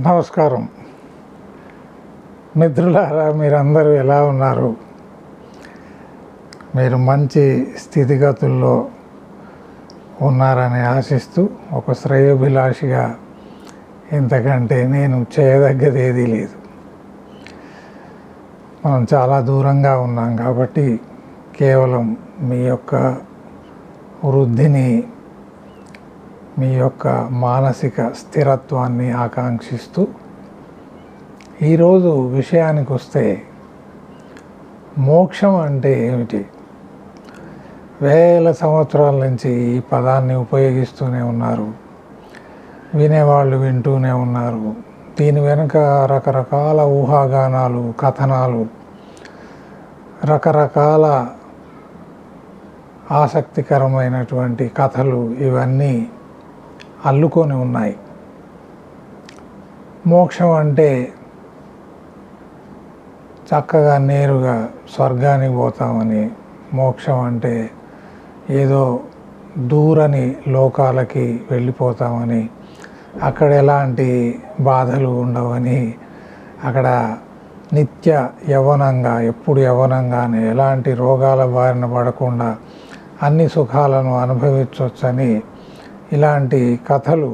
నమస్కారం మిత్రులారా, మీరందరూ ఎలా ఉన్నారు? మీరు మంచి స్థితిగతుల్లో ఉన్నారని ఆశిస్తూ, ఒక శ్రేయోభిలాషిగా ఇంతకంటే నేను చేయదగ్గది ఏదీ లేదు. మనం చాలా దూరంగా ఉన్నాం కాబట్టి కేవలం మీ యొక్క వృద్ధిని, మీ యొక్క మానసిక స్థిరత్వాన్ని ఆకాంక్షిస్తూ, ఈరోజు విషయానికి వస్తే మోక్షం అంటే ఏమిటి? వేల సంవత్సరాల నుంచి ఈ పదాన్ని ఉపయోగిస్తూనే ఉన్నారు, వినేవాళ్ళు వింటూనే ఉన్నారు. దీని వెనుక రకరకాల ఊహాగానాలు, కథనాలు, రకరకాల ఆసక్తికరమైనటువంటి కథలు ఇవన్నీ అల్లుకొని ఉన్నాయి. మోక్షం అంటే చక్కగా నేరుగా స్వర్గానికి పోతామని, మోక్షం అంటే ఏదో దూరని లోకాలకి వెళ్ళిపోతామని, అక్కడ ఎలాంటి బాధలు ఉండవని, అక్కడ నిత్య యవ్వనంగా, ఎప్పుడు యవ్వనంగానే ఎలాంటి రోగాల బారిన పడకుండా అన్ని సుఖాలను అనుభవించవచ్చని, ఇలాంటి కథలు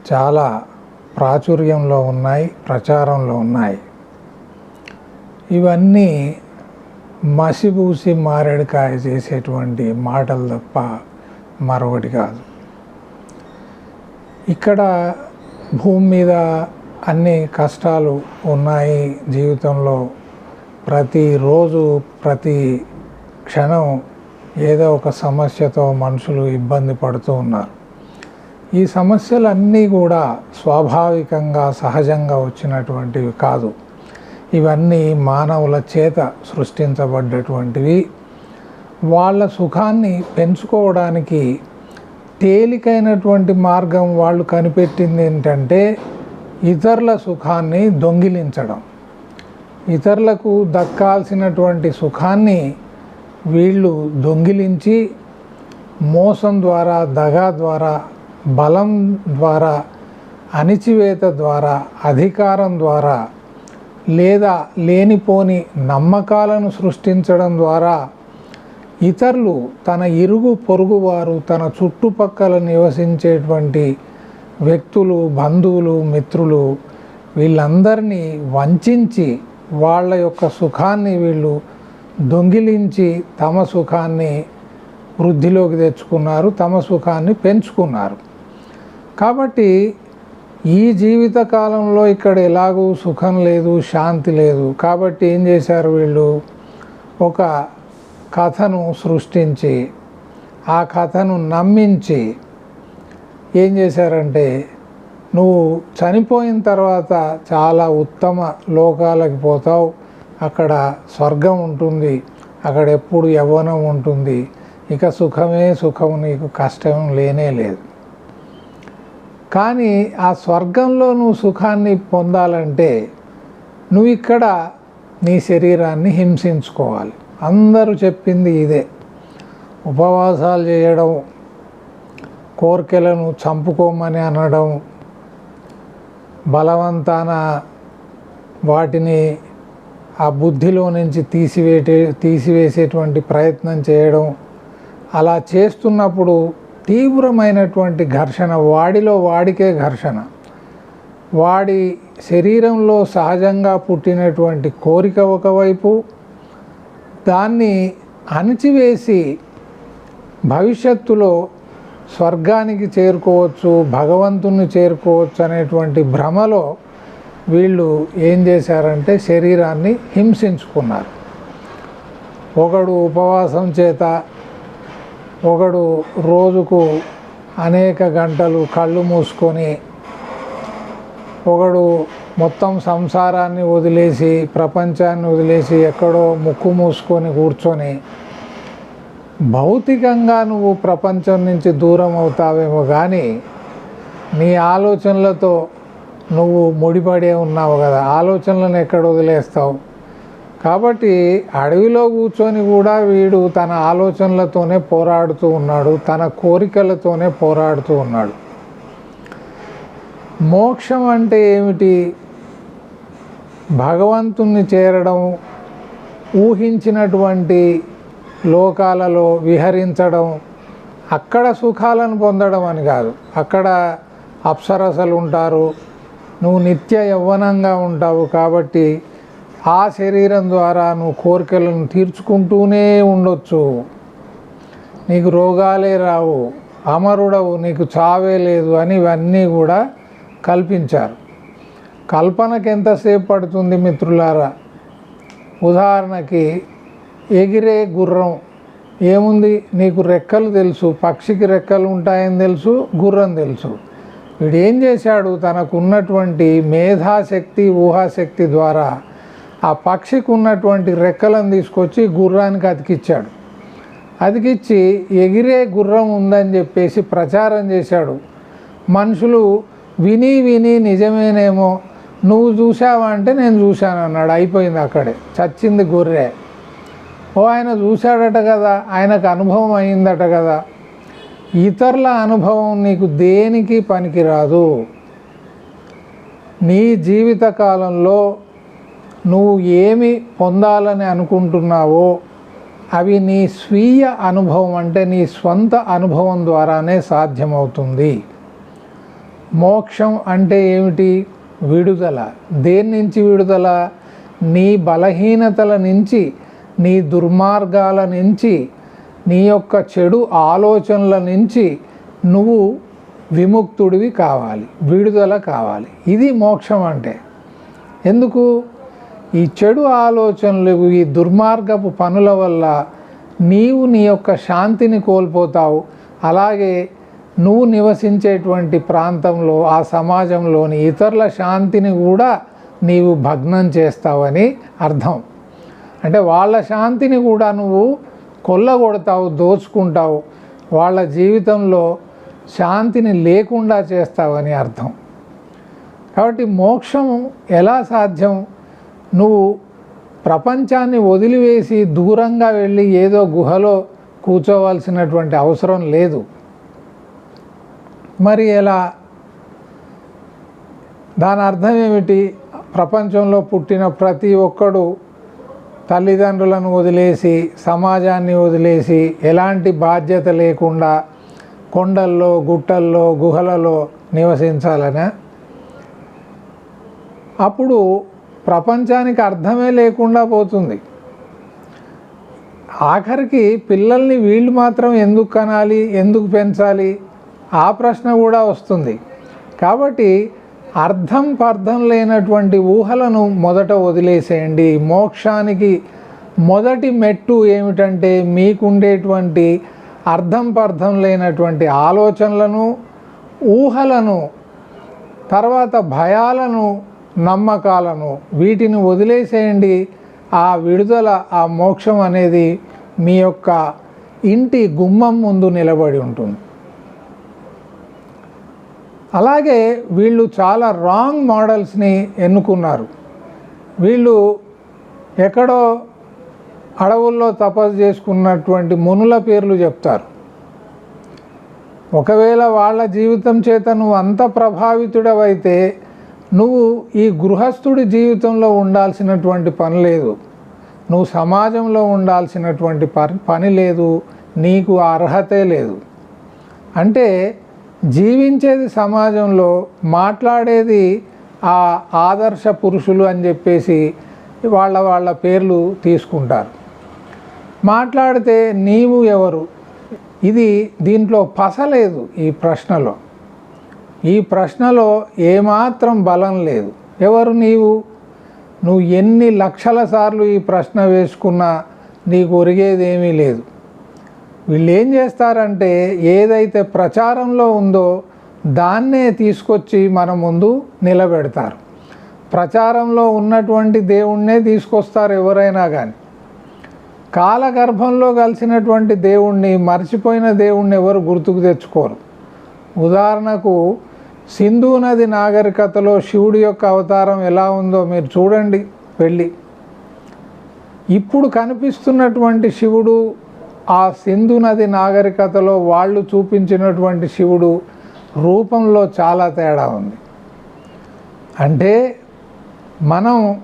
చాలా ప్రాచుర్యంలో ఉన్నాయి, ప్రచారంలో ఉన్నాయి. ఇవన్నీ మసిబూసి మారేడుకాయ చేసేటువంటి మాటలు తప్ప మరొకటి కాదు. ఇక్కడ భూమి మీద అన్ని కష్టాలు ఉన్నాయి. జీవితంలో ప్రతిరోజు, ప్రతి క్షణం ఏదో ఒక సమస్యతో మనుషులు ఇబ్బంది పడుతూ ఉన్నారు. ఈ సమస్యలన్నీ కూడా స్వాభావికంగా, సహజంగా వచ్చినటువంటివి కాదు. ఇవన్నీ మానవుల చేత సృష్టించబడ్డటువంటివి. వాళ్ళ సుఖాన్ని పెంచుకోవడానికి తేలికైనటువంటి మార్గం వాళ్ళు కనిపెట్టింది ఏంటంటే, ఇతరుల సుఖాన్ని దొంగిలించడం. ఇతరులకు దక్కాల్సినటువంటి సుఖాన్ని వీళ్ళు దొంగిలించి, మోసం ద్వారా, దగా ద్వారా, బలం ద్వారా, అణిచివేత ద్వారా, అధికారం ద్వారా, లేదా లేనిపోని నమ్మకాలను సృష్టించడం ద్వారా ఇతరులు, తన ఇరుగు పొరుగువారు, తన చుట్టుపక్కల నివసించేటువంటి వ్యక్తులు, బంధువులు, మిత్రులు, వీళ్ళందరినీ వంచించి వాళ్ళ యొక్క సుఖాన్ని వీళ్ళు దొంగిలించి తమ సుఖాన్ని వృద్ధిలోకి తెచ్చుకున్నారు, తమ సుఖాన్ని పెంచుకున్నారు. కాబట్టి ఈ జీవిత కాలంలో ఇక్కడ ఎలాగూ సుఖం లేదు, శాంతి లేదు. కాబట్టి ఏం చేశారు వీళ్ళు? ఒక కథను సృష్టించి, ఆ కథను నమ్మించి ఏం చేశారంటే, నువ్వు చనిపోయిన తర్వాత చాలా ఉత్తమ లోకాలకు పోతావు, అక్కడ స్వర్గం ఉంటుంది, అక్కడ ఎప్పుడు యవ్వనం ఉంటుంది, ఇక సుఖమే సుఖం, నీకు కష్టం లేనే లేదు. కానీ ఆ స్వర్గంలో నువ్వు సుఖాన్ని పొందాలంటే నువ్వు ఇక్కడ నీ శరీరాన్ని హింసించుకోవాలి. అందరూ చెప్పింది ఇదే. ఉపవాసాలు చేయడం, కోరికలను చంపుకోమని అనడం, బలవంతాన వాటిని ఆ బుద్ధిలో నుంచి తీసివేసేటువంటి ప్రయత్నం చేయడం. అలా చేస్తున్నప్పుడు తీవ్రమైనటువంటి ఘర్షణ, వాడిలో వాడికే ఘర్షణ. వాడి శరీరంలో సహజంగా పుట్టినటువంటి కోరిక ఒకవైపు, దాన్ని అణిచివేసి భవిష్యత్తులో స్వర్గానికి చేరుకోవచ్చు, భగవంతుని చేరుకోవచ్చు అనేటువంటి భ్రమలో వీళ్ళు ఏం చేశారంటే శరీరాన్ని హింసించుకున్నారు. ఒకడు ఉపవాసం చేత, ఒకడు రోజుకు అనేక గంటలు కళ్ళు మూసుకొని, ఒకడు మొత్తం సంసారాన్ని వదిలేసి, ప్రపంచాన్ని వదిలేసి ఎక్కడో ముక్కు మూసుకొని కూర్చొని, భౌతికంగా నువ్వు ప్రపంచం నుంచి దూరం అవుతావేమో కానీ నీ ఆలోచనలతో నువ్వు ముడిపడే ఉన్నావు కదా, ఆలోచనలను ఎక్కడ వదిలేస్తావు? కాబట్టి అడవిలో కూర్చొని కూడా వీడు తన ఆలోచనలతోనే పోరాడుతూ ఉన్నాడు, తన కోరికలతోనే పోరాడుతూ ఉన్నాడు. మోక్షం అంటే ఏమిటి? భగవంతుణ్ణి చేరడం, ఊహించినటువంటి లోకాలలో విహరించడం, అక్కడ సుఖాలను పొందడం అని కాదు. అక్కడ అప్సరసలు ఉంటారు, నువ్వు నిత్య యవ్వనంగా ఉంటావు. కాబట్టి ఆ శరీరం ద్వారా నువ్వు కోరికలను తీర్చుకుంటూనే ఉండొచ్చు, నీకు రోగాలే రావు, అమరుడవు, నీకు చావే లేదు అని ఇవన్నీ కూడా కల్పించారు. కల్పనకి ఎంతసేపు పడుతుంది మిత్రులారా? ఉదాహరణకి ఎగిరే గుర్రం ఏముంది? నీకు రెక్కలు తెలుసు, పక్షికి రెక్కలు ఉంటాయని తెలుసు, గుర్రం తెలుసు. వీడు ఏం చేశాడు? తనకు ఉన్నటువంటి మేధాశక్తి, ఊహాశక్తి ద్వారా ఆ పక్షికి ఉన్నటువంటి రెక్కలను తీసుకొచ్చి గుర్రానికి అతికిచ్చాడు. అతికిచ్చి ఎగిరే గుర్రం ఉందని చెప్పేసి ప్రచారం చేశాడు. మనుషులు విని విని నిజమేనేమో, నువ్వు చూసావా అంటే నేను చూశాను అన్నాడు. అయిపోయింది, అక్కడే చచ్చింది గొర్రె. ఓ ఆయన చూశాడట కదా, ఆయనకు అనుభవం అయిందట కదా. ఇతరుల అనుభవం నీకు దేనికి పనికిరాదు. నీ జీవితకాలంలో నువ్వు ఏమి పొందాలని అనుకుంటున్నావో అవి నీ స్వీయ అనుభవం, అంటే నీ స్వంత అనుభవం ద్వారానే సాధ్యమవుతుంది. మోక్షం అంటే ఏమిటి? విడుదల. దేని నుంచి విడుదల? నీ బలహీనతల నుంచి, నీ దుర్మార్గాల నుంచి, నీ యొక్క చెడు ఆలోచనల నుంచి నువ్వు విముక్తుడివి కావాలి, విడుదల కావాలి. ఇది మోక్షం అంటే. ఎందుకు? ఈ చెడు ఆలోచనలు, ఈ దుర్మార్గపు పనుల వల్ల నీవు నీ యొక్క శాంతిని కోల్పోతావు. అలాగే నువ్వు నివసించేటువంటి ప్రాంతంలో, ఆ సమాజంలోని ఇతరుల శాంతిని కూడా నీవు భగ్నం చేస్తావని అర్థం. అంటే వాళ్ళ శాంతిని కూడా నువ్వు కొల్లగొడతావు, దోచుకుంటావు, వాళ్ళ జీవితంలో శాంతిని లేకుండా చేస్తావని అర్థం. కాబట్టి మోక్షం ఎలా సాధ్యం? నువ్వు ప్రపంచాన్ని వదిలివేసి దూరంగా వెళ్ళి ఏదో గుహలో కూర్చోవలసినటువంటి అవసరం లేదు. మరి ఎలా? దాని అర్థం ఏమిటి? ప్రపంచంలో పుట్టిన ప్రతి ఒక్కడు తల్లిదండ్రులను వదిలేసి, సమాజాన్ని వదిలేసి, ఎలాంటి బాధ్యత లేకుండా కొండల్లో, గుట్టల్లో, గుహలలో నివసించాలనే? అప్పుడు ప్రపంచానికి అర్థమే లేకుండా పోతుంది. ఆఖరికి పిల్లల్ని వీళ్ళు మాత్రం ఎందుకు కనాలి, ఎందుకు పెంచాలి, ఆ ప్రశ్న కూడా వస్తుంది. కాబట్టి అర్థం పర్థం లేనటువంటి ఊహలను మొదట వదిలేసేయండి. మోక్షానికి మొదటి మెట్టు ఏమిటంటే మీకుండేటువంటి అర్థం పర్థం లేనటువంటి ఆలోచనలను, ఊహలను, తర్వాత భయాలను, నమ్మకాలను, వీటిని వదిలేసేయండి. ఆ విడుదల, ఆ మోక్షం అనేది మీ యొక్క ఇంటి గుమ్మం ముందు నిలబడి ఉంటుంది. అలాగే వీళ్ళు చాలా రాంగ్ మోడల్స్ని ఎన్నుకున్నారు. వీళ్ళు ఎక్కడో అడవుల్లో తపస్సు చేసుకున్నటువంటి మునుల పేర్లు చెప్తారు. ఒకవేళ వాళ్ళ జీవితం చేత నువ్వు అంత ప్రభావితుడవైతే నువ్వు ఈ గృహస్థుడి జీవితంలో ఉండాల్సినటువంటి పని లేదు, నువ్వు సమాజంలో ఉండాల్సినటువంటి పని లేదు, నీకు అర్హతే లేదు. అంటే జీవించేది సమాజంలో, మాట్లాడేది ఆ ఆదర్శ పురుషులు అని చెప్పేసి వాళ్ళ పేర్లు తీసుకుంటారు. మాట్లాడితే నీవు ఎవరు? దీంట్లో పసలేదు. ఈ ప్రశ్నలో ఏమాత్రం బలం లేదు. ఎవరు నీవు? నువ్వు ఎన్ని లక్షల సార్లు ఈ ప్రశ్న వేసుకున్నా నీకు ఒరిగేదేమీ లేదు. వీళ్ళు ఏం చేస్తారంటే ఏదైతే ప్రచారంలో ఉందో దాన్నే తీసుకొచ్చి మన ముందు నిలబెడతారు. ప్రచారంలో ఉన్నటువంటి దేవుణ్ణే తీసుకొస్తారు ఎవరైనా కానీ. కాలగర్భంలో కలిసినటువంటి దేవుణ్ణి, మర్చిపోయిన దేవుణ్ణి ఎవరు గుర్తుకు తెచ్చుకోరు. ఉదాహరణకు సింధు నది నాగరికతలో శివుడి యొక్క అవతారం ఎలా ఉందో మీరు చూడండి వెళ్ళి. ఇప్పుడు కనిపిస్తున్నటువంటి శివుడు ఆ సింధు నది నాగరికతలో వాళ్ళు చూపించినటువంటి శివుడు రూపంలో చాలా తేడా ఉంది. అంటే మనం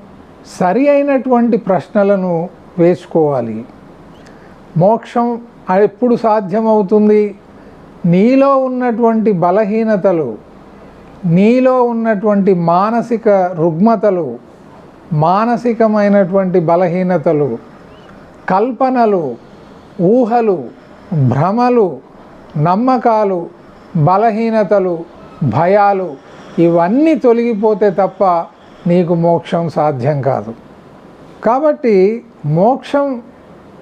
సరి అయినటువంటి ప్రశ్నలను వేసుకోవాలి. మోక్షం ఎప్పుడు సాధ్యమవుతుంది? నీలో ఉన్నటువంటి బలహీనతలు, నీలో ఉన్నటువంటి మానసిక రుగ్మతలు, మానసికమైనటువంటి బలహీనతలు, కల్పనలు, ఊహలు, భ్రమలు, నమ్మకాలు, బలహీనతలు, భయాలు ఇవన్నీ తొలగిపోతే తప్ప నీకు మోక్షం సాధ్యం కాదు. కాబట్టి మోక్షం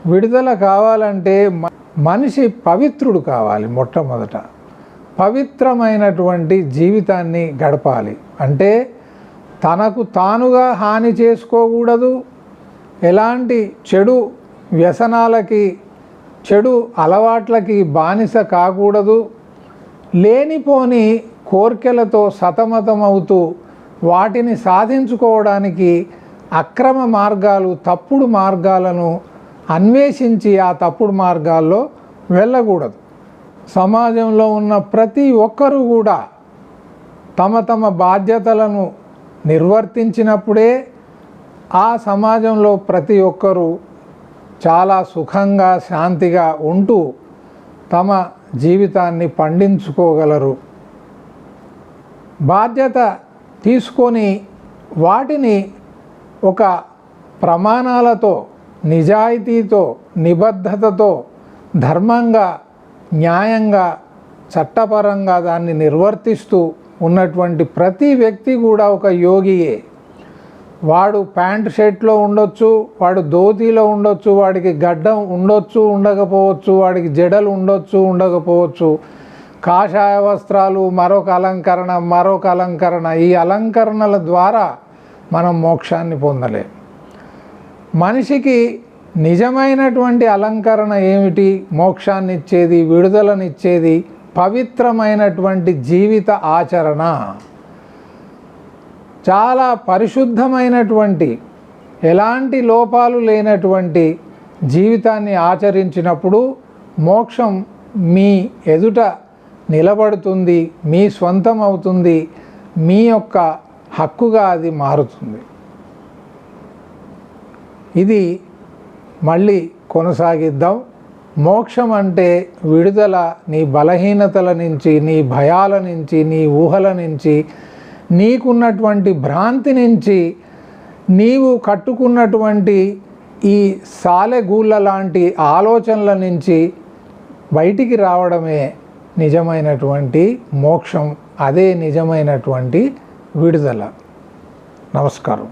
విడుదల కావాలంటే మనిషి పవిత్రుడు కావాలి. మొట్టమొదట పవిత్రమైనటువంటి జీవితాన్ని గడపాలి. అంటే తనకు తానుగా హాని చేసుకోకూడదు, ఎలాంటి చెడు వ్యసనాలకి, చెడు అలవాట్లకి బానిస కాకూడదు, లేనిపోని కోర్కెలతో సతమతమవుతూ వాటిని సాధించుకోవడానికి అక్రమ మార్గాలు, తప్పుడు మార్గాలను అన్వేషించి ఆ తప్పుడు మార్గాల్లో వెళ్ళకూడదు. సమాజంలో ఉన్న ప్రతి ఒక్కరూ కూడా తమ తమ బాధ్యతలను నిర్వర్తించినప్పుడే ఆ సమాజంలో ప్రతి ఒక్కరూ చాలా సుఖంగా, శాంతిగా ఉంటూ తమ జీవితాన్ని పండించుకోగలరు. బాధ్యత తీసుకొని వాటిని ఒక ప్రమాణాలతో, నిజాయితీతో, నిబద్ధతతో, ధర్మంగా, న్యాయంగా, చట్టపరంగా దాన్ని నిర్వర్తిస్తూ ఉన్నటువంటి ప్రతి వ్యక్తి కూడా ఒక యోగియే. వాడు ప్యాంట్ షర్ట్లో ఉండొచ్చు, వాడు ధోతీలో ఉండొచ్చు, వాడికి గడ్డం ఉండొచ్చు, ఉండకపోవచ్చు, వాడికి జడలు ఉండొచ్చు, ఉండకపోవచ్చు, కాషాయ వస్త్రాలు, మరొక అలంకరణ, ఈ అలంకరణల ద్వారా మనం మోక్షాన్ని పొందలేం. మనిషికి నిజమైనటువంటి అలంకరణ ఏమిటి? మోక్షాన్ని ఇచ్చేది, విడుదలనిచ్చేది పవిత్రమైనటువంటి జీవిత ఆచరణ. చాలా పరిశుద్ధమైనటువంటి, ఎలాంటి లోపాలు లేనటువంటి జీవితాన్ని ఆచరించినప్పుడు మోక్షం మీ ఎదుట నిలబడుతుంది, మీ స్వంతం అవుతుంది, మీ యొక్క హక్కుగా అది మారుతుంది. ఇది మళ్ళీ కొనసాగిద్దాం. మోక్షం అంటే విడుదల నీ బలహీనతల నుంచి, నీ భయాల నుంచి, నీ ఊహల నుంచి, నీకున్నటువంటి భ్రాంతి నుంచి, నీవు కట్టుకున్నటువంటి ఈ సాలెగూళ్ళ లాంటి ఆలోచనల నుంచి బయటికి రావడమే నిజమైనటువంటి మోక్షం. అదే నిజమైనటువంటి విడుదల. నమస్కారం.